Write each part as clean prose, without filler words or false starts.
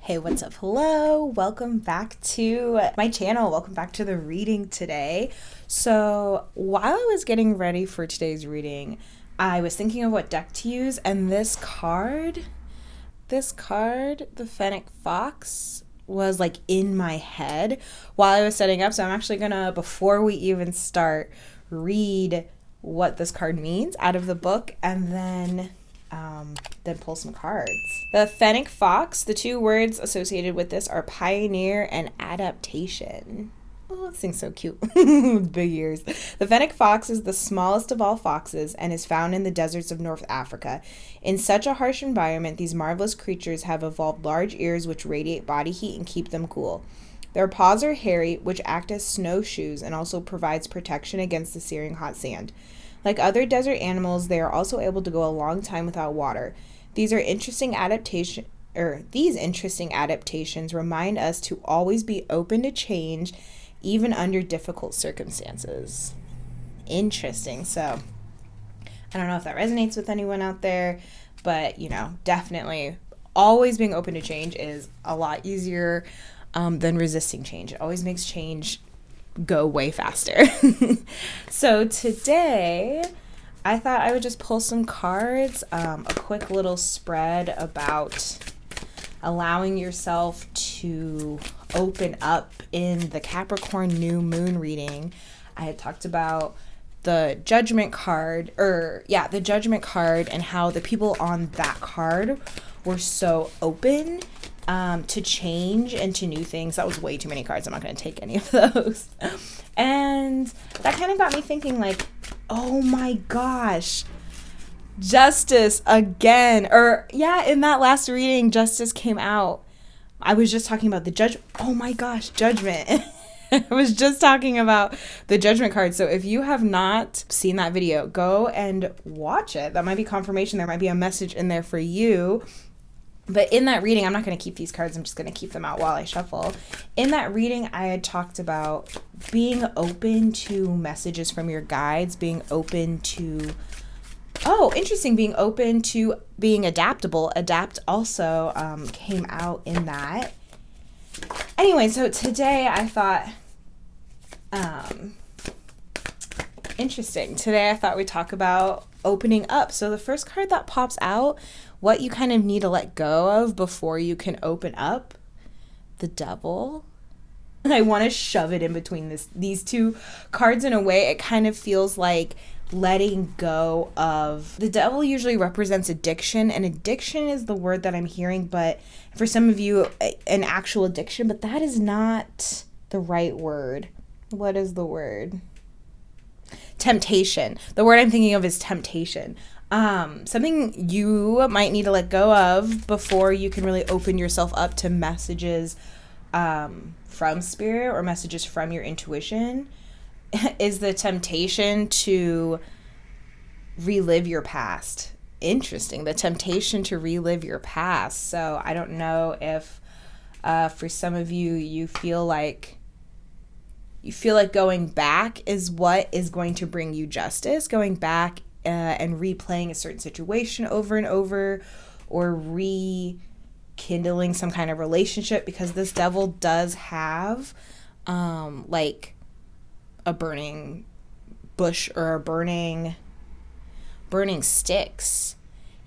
Hey, what's up? Hello. Welcome back to my channel. Welcome back to the reading today. So while I was getting ready for today's reading, I was thinking of what deck to use, and this card, the Fennec Fox, was like in my head while I was setting up. So I'm actually gonna, before we even start, read what this card means out of the book, and then pull some cards. The Fennec Fox, the two words associated with this are pioneer and adaptation. Oh, this thing's so cute. Big ears. The Fennec Fox is the smallest of all foxes and is found in the deserts of North Africa. In such a harsh environment, these marvelous creatures have evolved large ears which radiate body heat and keep them cool. Their paws are hairy, which act as snowshoes and also provides protection against the searing hot sand. Like other desert animals, they are also able to go a long time without water. These interesting adaptations remind us to always be open to change, even under difficult circumstances. Interesting. So, I don't know if that resonates with anyone out there, but, definitely always being open to change is a lot easier than resisting change. It always makes change go way faster. So today I thought I would just pull some cards, a quick little spread about allowing yourself to open up in the Capricorn new moon reading. I had talked about the Judgment card, and how the people on that card were so open to change and to new things. That was way too many cards. I'm not going to take any of those. And that kind of got me thinking, like, oh my gosh, Justice again. In that last reading, Justice came out. I was just talking about the Judgment. I was just talking about the Judgment card. So if you have not seen that video, go and watch it. That might be confirmation. There might be a message in there for you. But in that reading, I'm not going to keep these cards. I'm just going to keep them out while I shuffle. In that reading, I had talked about being open to messages from your guides, being open to, being open to being adaptable. Adapt also came out in that. Anyway, so today I thought, interesting. Today I thought we'd talk about opening up. So the first card that pops out, what you kind of need to let go of before you can open up, the Devil. I want to shove it in between these two cards in a way. It kind of feels like letting go of. The Devil usually represents addiction, and addiction is the word that I'm hearing, but for some of you, an actual addiction, but that is not the right word. What is the word? Temptation. The word I'm thinking of is temptation. Something you might need to let go of before you can really open yourself up to messages from spirit or messages from your intuition is the temptation to relive your past. Interesting. The temptation to relive your past. So I don't know if for some of you, you feel like going back is what is going to bring you justice, going back and replaying a certain situation over and over, or rekindling some kind of relationship, because this Devil does have like a burning bush or a burning sticks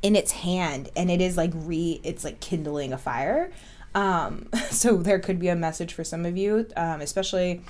in its hand, and it is like it's like kindling a fire. So there could be a message for some of you, especially,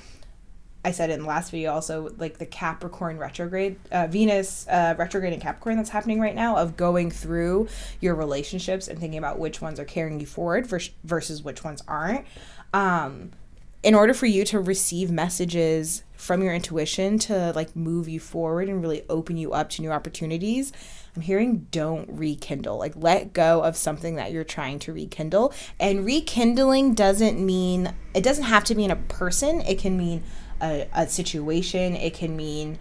I said it in the last video also, like the Capricorn retrograde, Venus retrograde in Capricorn that's happening right now, of going through your relationships and thinking about which ones are carrying you forward versus which ones aren't. In order for you to receive messages from your intuition to like move you forward and really open you up to new opportunities, I'm hearing don't rekindle. Like, let go of something that you're trying to rekindle. And rekindling doesn't have to mean a person. It can mean a situation. It can mean,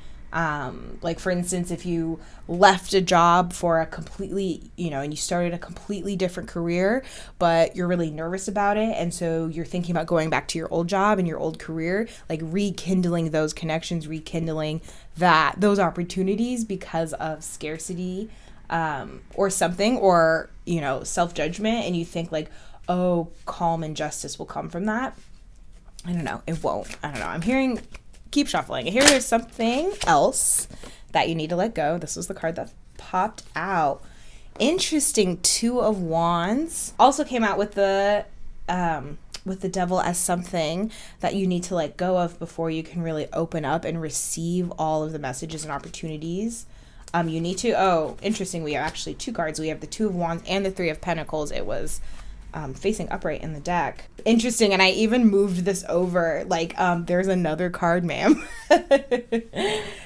like, for instance, if you left a job for a completely, and you started a completely different career, but you're really nervous about it, and so you're thinking about going back to your old job and your old career, like rekindling those connections, rekindling those opportunities because of scarcity, or something, or, self-judgment, and you think like, oh, calm and justice will come from that. I don't know. It won't. I don't know. I'm hearing, keep shuffling. Here is something else that you need to let go. This was the card that popped out. Interesting. 2 of Wands also came out with the devil as something that you need to let go of before you can really open up and receive all of the messages and opportunities. You need to, interesting, we have actually 2 cards. We have the 2 of Wands and the 3 of Pentacles. It was facing upright in the deck. Interesting, and I even moved this over, like, there's another card, ma'am.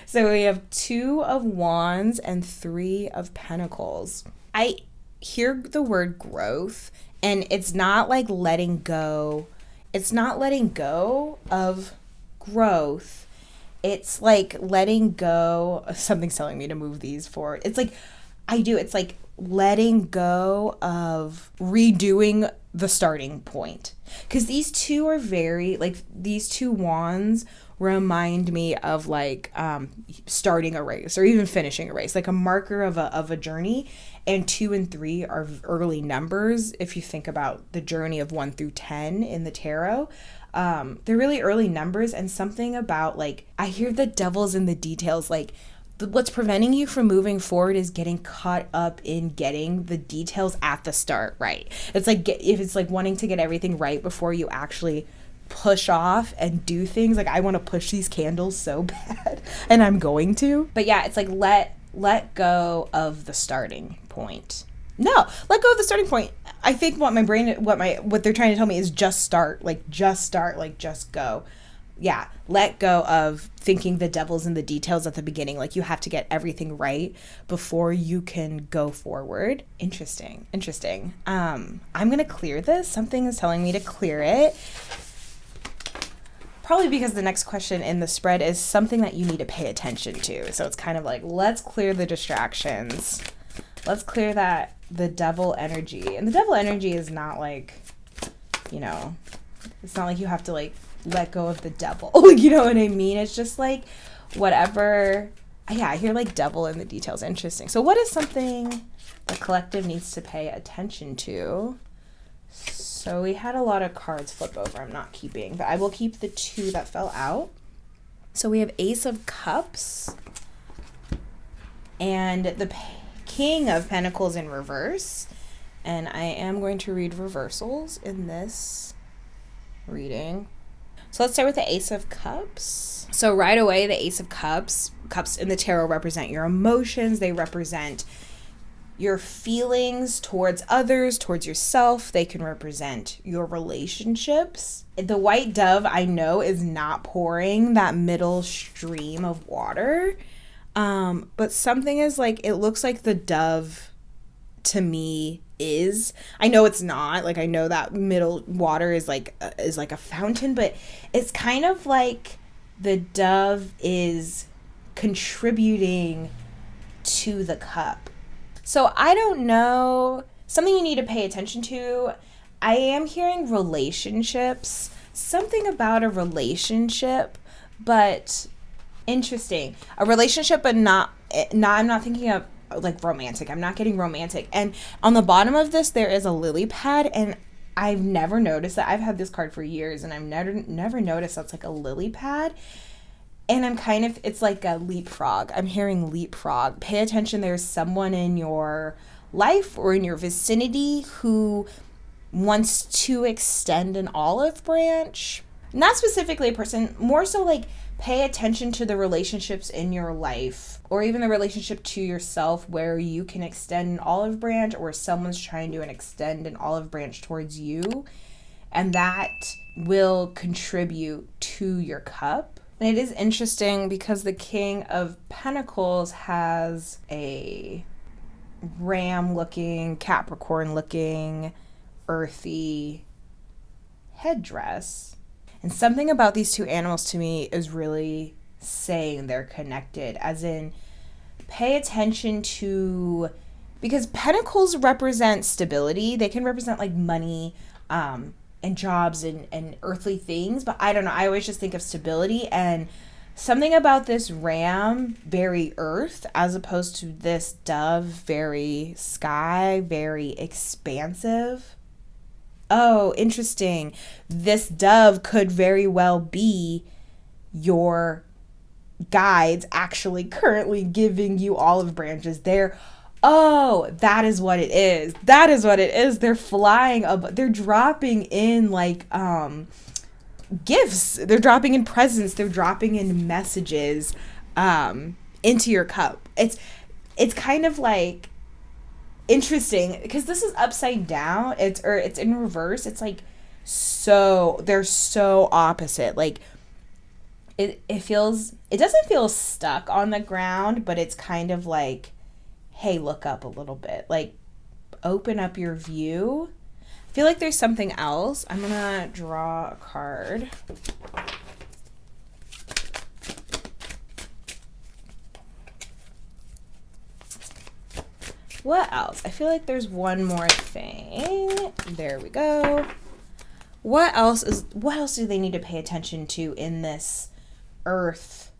So we have 2 of Wands and 3 of Pentacles. I hear the word growth, and it's not like letting go. It's not letting go of growth. It's like letting go. Something's telling me to move these forward. It's like, it's like letting go of redoing the starting point. Because these 2 are very, like, these 2 wands remind me of, like, starting a race or even finishing a race, like a marker of a journey. And 2 and 3 are early numbers. If you think about the journey of 1 through 10 in the tarot, they're really early numbers. And something about, like, I hear the devil's in the details. Like, what's preventing you from moving forward is getting caught up in getting the details at the start right. It's like, if it's like wanting to get everything right before you actually push off and do things. Like, I want to push these candles so bad, and I'm going to. But yeah, it's like let go of the starting point. No, let go of the starting point. I think what they're trying to tell me is just start, like just go. Yeah, let go of thinking the devil's in the details at the beginning. Like, you have to get everything right before you can go forward. Interesting. I'm going to clear this. Something is telling me to clear it. Probably because the next question in the spread is something that you need to pay attention to. So it's kind of like, let's clear the distractions. Let's clear the devil energy. And the devil energy is not like, it's not like you have to, like, let go of the devil. You know what I mean? It's just like whatever. Yeah, I hear, like, devil in the details. Interesting. So what is something the collective needs to pay attention to? So we had a lot of cards flip over I'm not keeping, but I will keep the 2 that fell out. So we have Ace of Cups and the King of Pentacles in reverse. And I am going to read reversals in this reading. So let's start with the Ace of Cups. So right away, the Ace of Cups in the tarot represent your emotions. They represent your feelings towards others, towards yourself. They can represent your relationships. The white dove, I know, is not pouring that middle stream of water. But something is like, it looks like the dove to me is, I know it's not, like, I know that middle water is like a fountain, but it's kind of like the dove is contributing to the cup. So I don't know, something you need to pay attention to. I am hearing relationships, something about a relationship, but interesting. A relationship, but not I'm not thinking of, like, romantic. I'm not getting romantic. And on the bottom of this, there is a lily pad, and I've never noticed that. I've had this card for years, and I've never noticed that's like a lily pad. And it's like a leapfrog. I'm hearing leapfrog. Pay attention. There's someone in your life or in your vicinity who wants to extend an olive branch. Not specifically a person, more so like pay attention to the relationships in your life, or even the relationship to yourself where you can extend an olive branch, or someone's trying to extend an olive branch towards you. And that will contribute to your cup. And it is interesting because the King of Pentacles has a ram-looking, Capricorn-looking, earthy headdress. And something about these 2 animals to me is really saying they're connected, as in pay attention to, because pentacles represent stability. They can represent, like, money, and jobs and earthly things, but I don't know, I always just think of stability. And something about this ram, very earth, as opposed to this dove, very sky, very expansive. Oh, interesting. This dove could very well be your guides actually currently giving you olive branches. That is what it is. That is what it is. They're flying up. They're dropping in like gifts. They're dropping in presents. They're dropping in messages into your cup. It's kind of like interesting because this is upside down. It's in reverse. It's like they're so opposite. Like it doesn't feel stuck on the ground, but it's kind of like, hey, look up a little bit. Like open up your view. I feel like there's something else. I'm gonna draw a card. What else? I feel like there's one more thing. There we go. What else do they need to pay attention to in this earth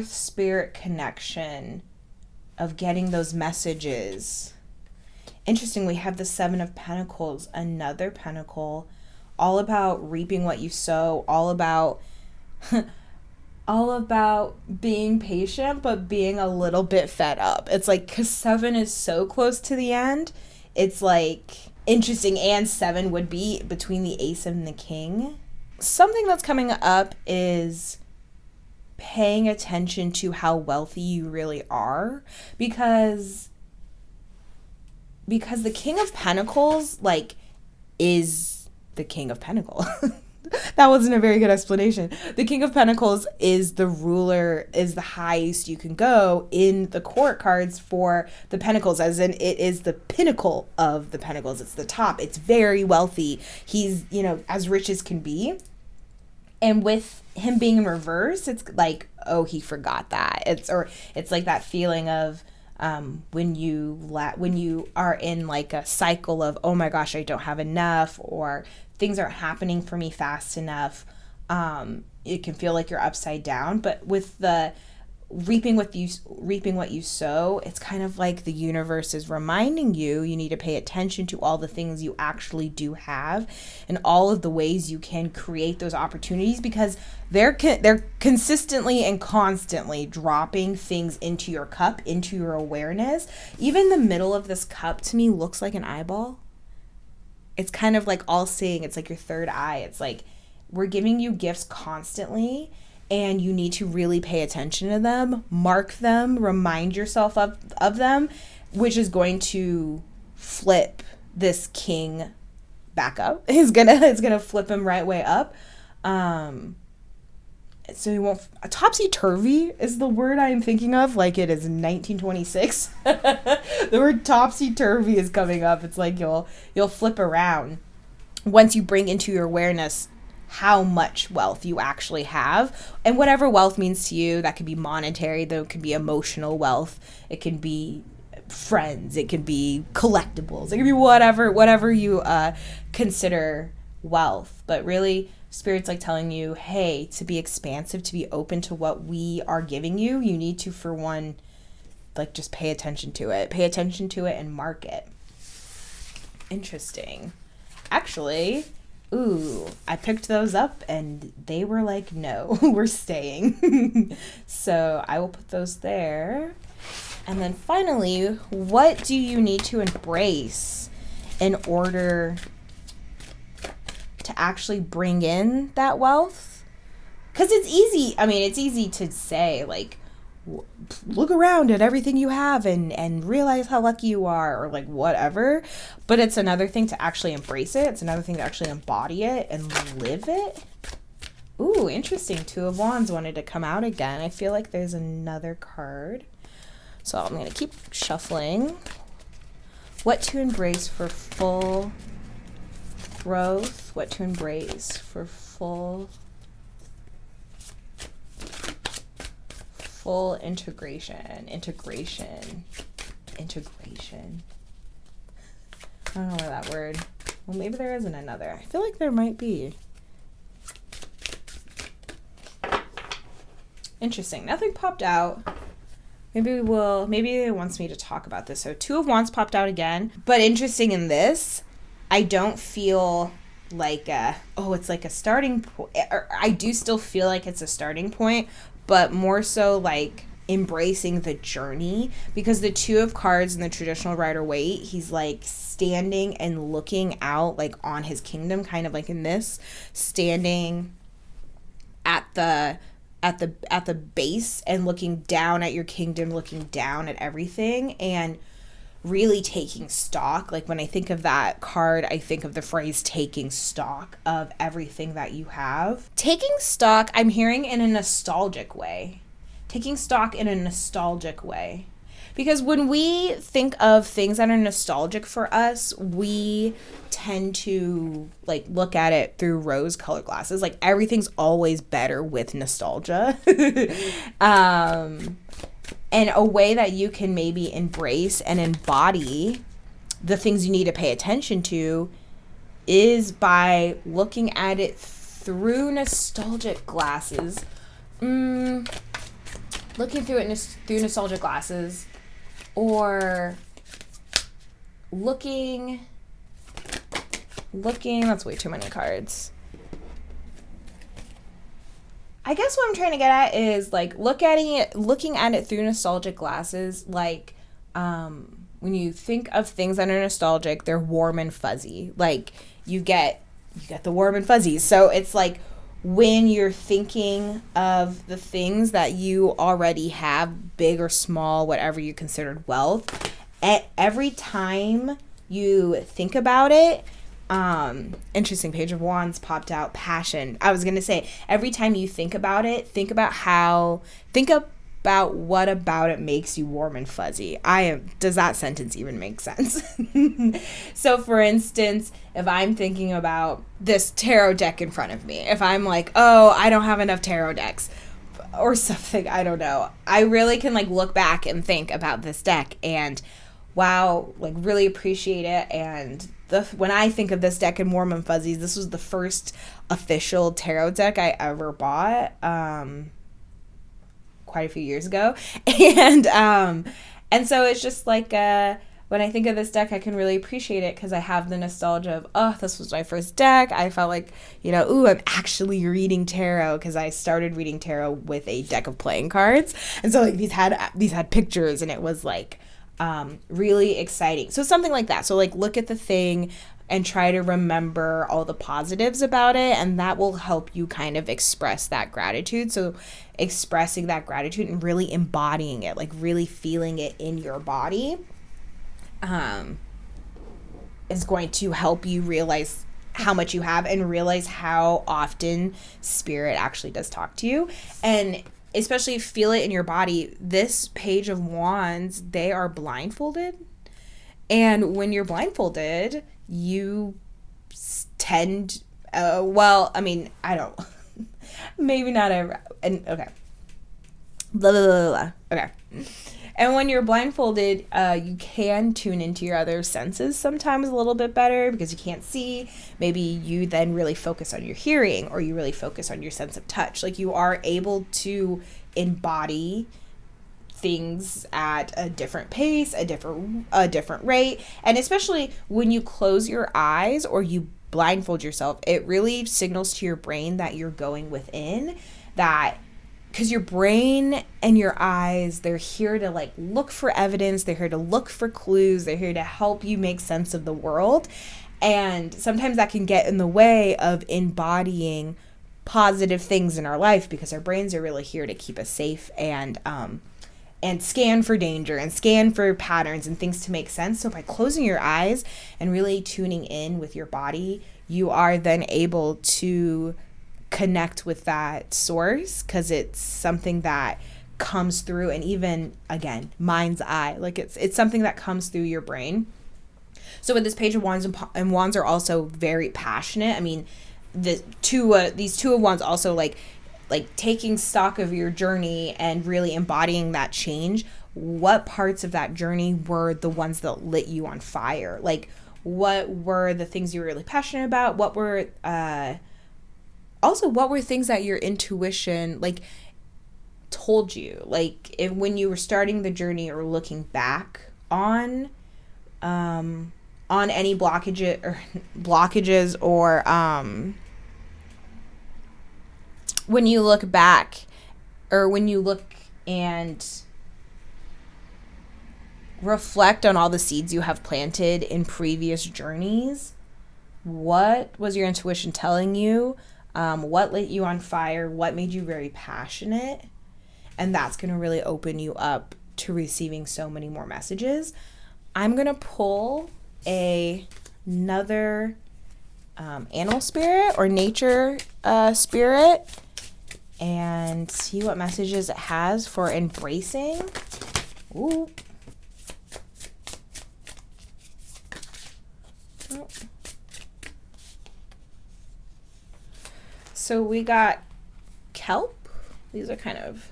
spirit connection of getting those messages? Interesting, we have the Seven of Pentacles, another pentacle, all about reaping what you sow, all about being patient, but being a little bit fed up. It's like, because 7 is so close to the end, it's like interesting. And 7 would be between the Ace and the King. Something that's coming up is paying attention to how wealthy you really are, because the King of Pentacles, like, is the King of Pentacles. That wasn't a very good explanation. The King of Pentacles is the ruler, is the highest you can go in the court cards for the Pentacles, as in it is the pinnacle of the Pentacles. It's the top. It's very wealthy. He's, as rich as can be. And with him being in reverse, it's like, oh, he forgot that. It's like that feeling of when you are in like a cycle of, oh my gosh, I don't have enough, or things aren't happening for me fast enough. It can feel like you're upside down. But with the reaping what you sow, it's kind of like the universe is reminding you need to pay attention to all the things you actually do have and all of the ways you can create those opportunities, because they're consistently and constantly dropping things into your cup, into your awareness. Even the middle of this cup to me looks like an eyeball. It's kind of like all seeing. It's like your third eye. It's like we're giving you gifts constantly, and you need to really pay attention to them, mark them, remind yourself of them, which is going to flip this king back up. It's gonna flip him right way up. So you won't. Topsy-turvy is the word I'm thinking of, like it is 1926. The word topsy-turvy is coming up. It's like you'll flip around once you bring into your awareness how much wealth you actually have, and whatever wealth means to you. That could be monetary, though it could be emotional wealth, it can be friends, it can be collectibles, it can be whatever you consider wealth. But really, Spirit's like telling you, hey, to be expansive, to be open to what we are giving you, you need to, for one, like, just pay attention to it and mark it. Interesting. Actually, I picked those up and they were like, no, we're staying. So I will put those there. And then finally, what do you need to embrace in order to actually bring in that wealth? Because it's easy to say, like, look around at everything you have and realize how lucky you are, or like whatever. But it's another thing to actually embrace it. It's another thing to actually embody it and live it. Ooh, interesting. 2 of Wands wanted to come out again. I feel like there's another card. So I'm going to keep shuffling. What to embrace for full growth. What to embrace for full integration. I don't know where that word. Well, maybe there isn't another. I feel like there might be. Interesting. Nothing popped out. Maybe it wants me to talk about this. So 2 of Wands popped out again. But interesting in this, I don't feel like it's like a starting point. I do still feel like it's a starting point, but more so like embracing the journey, because the two of cards in the traditional Rider-Waite, he's like standing and looking out like on his kingdom, kind of like in this, standing at the base and looking down at your kingdom, looking down at everything, and really taking stock. Like when I think of that card, I think of the phrase taking stock of everything that you have. Taking stock, I'm hearing in a nostalgic way. Taking stock in a nostalgic way. Because when we think of things that are nostalgic for us, we tend to like look at it through rose-colored glasses. Like everything's always better with nostalgia. And a way that you can maybe embrace and embody the things you need to pay attention to is by looking at it through nostalgic glasses. Looking through it through nostalgic glasses, or looking, that's way too many cards. I guess what I'm trying to get at is like looking at it through nostalgic glasses. Like when you think of things that are nostalgic, they're warm and fuzzy. Like you get the warm and fuzzies. So it's like when you're thinking of the things that you already have, big or small, whatever you considered wealth, every time you think about it, interesting, Page of Wands popped out. Passion. I was gonna say, every time you think about it, think about what about it makes you warm and fuzzy. Does that sentence even make sense? So for instance, if I'm thinking about this tarot deck in front of me, if I'm like, oh, I don't have enough tarot decks or something, I don't know, I really can like look back and think about this deck and wow, like really appreciate it. And when I think of this deck in warm and fuzzies, this was the first official tarot deck I ever bought, quite a few years ago. And so it's just like, when I think of this deck, I can really appreciate it because I have the nostalgia of, oh, this was my first deck. I felt like, I'm actually reading tarot, because I started reading tarot with a deck of playing cards. And so like these had pictures, and it was like, really exciting. So something like that. So like look at the thing and try to remember all the positives about it, and that will help you kind of express that gratitude. So expressing that gratitude and really embodying it, like really feeling it in your body, is going to help you realize how much you have and realize how often spirit actually does talk to you. And especially feel it in your body. This Page of Wands, they are blindfolded. And when you're blindfolded, you tend, I don't, maybe not ever, and okay. Blah, blah, blah, blah. Okay. And when you're blindfolded, you can tune into your other senses sometimes a little bit better because you can't see. Maybe you then really focus on your hearing, or you really focus on your sense of touch. Like you are able to embody things at a different pace, a different rate. And especially when you close your eyes or you blindfold yourself, it really signals to your brain that you're going within, that because your brain and your eyes, they're here to like look for evidence. They're here to look for clues. They're here to help you make sense of the world. And sometimes that can get in the way of embodying positive things in our life, because our brains are really here to keep us safe and scan for danger and scan for patterns and things to make sense. So by closing your eyes and really tuning in with your body, you are then able to connect with that source, because it's something that comes through, and even again, mind's eye, like it's something that comes through your brain. So with this Page of Wands, and Wands are also very passionate. I mean, these two of Wands also like taking stock of your journey and really embodying that change. What parts of that journey were the ones that lit you on fire? Like what were the things you were really passionate about? What were things that your intuition like told you, like when you were starting the journey or looking back on on any blockages or when you look back, or when you look and reflect on all the seeds you have planted in previous journeys. What was your intuition telling you? What lit you on fire? What made you very passionate? And that's going to really open you up to receiving so many more messages. I'm going to pull another animal spirit or nature spirit and see what messages it has for embracing. Ooh. Oh. So we got kelp. These are kind of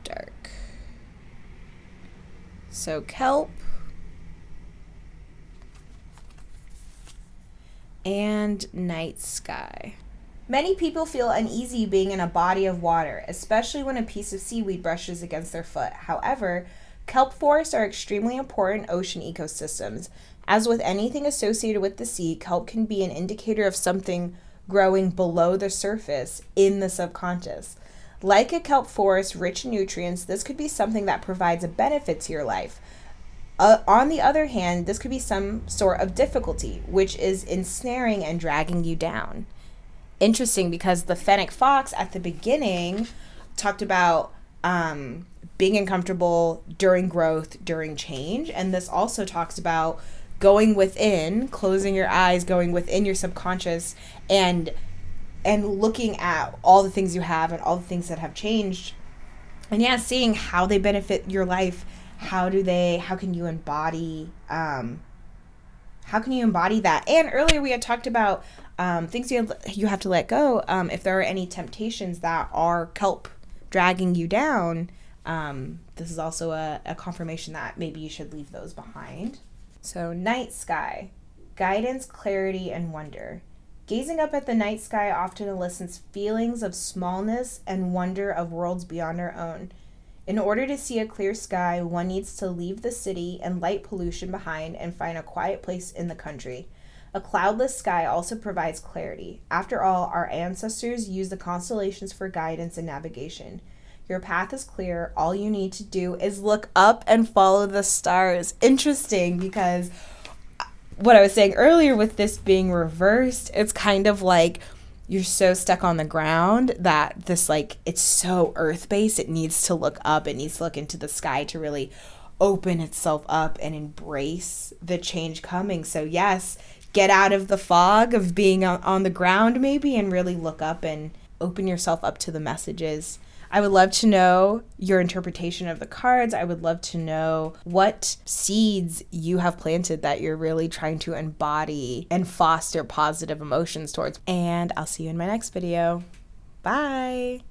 dark. So kelp and night sky. Many people feel uneasy being in a body of water, especially when a piece of seaweed brushes against their foot. However, kelp forests are extremely important ocean ecosystems. As with anything associated with the sea, kelp can be an indicator of something growing below the surface in the subconscious. Like a kelp forest rich in nutrients, this could be something that provides a benefit to your life. On the other hand, this could be some sort of difficulty, which is ensnaring and dragging you down. Interesting, because the fennec fox at the beginning talked about being uncomfortable during growth, during change. And this also talks about going within, closing your eyes, going within your subconscious and looking at all the things you have and all the things that have changed. And yeah, seeing how they benefit your life. How can you embody that? And earlier we had talked about things you have to let go. If there are any temptations that are kelp dragging you down, this is also a confirmation that maybe you should leave those behind. So night sky, guidance, clarity, and wonder. Gazing up at the night sky often elicits feelings of smallness and wonder of worlds beyond our own. In order to see a clear sky, one needs to leave the city and light pollution behind and find a quiet place in the country. A cloudless sky also provides clarity. After all, our ancestors used the constellations for guidance and navigation. Your path is clear. All you need to do is look up and follow the stars. Interesting, because what I was saying earlier with this being reversed, it's kind of like you're so stuck on the ground that this, like, it's so earth-based. It needs to look up. It needs to look into the sky to really open itself up and embrace the change coming. So yes, get out of the fog of being on the ground maybe and really look up and open yourself up to the messages. I would love to know your interpretation of the cards. I would love to know what seeds you have planted that you're really trying to embody and foster positive emotions towards. And I'll see you in my next video. Bye.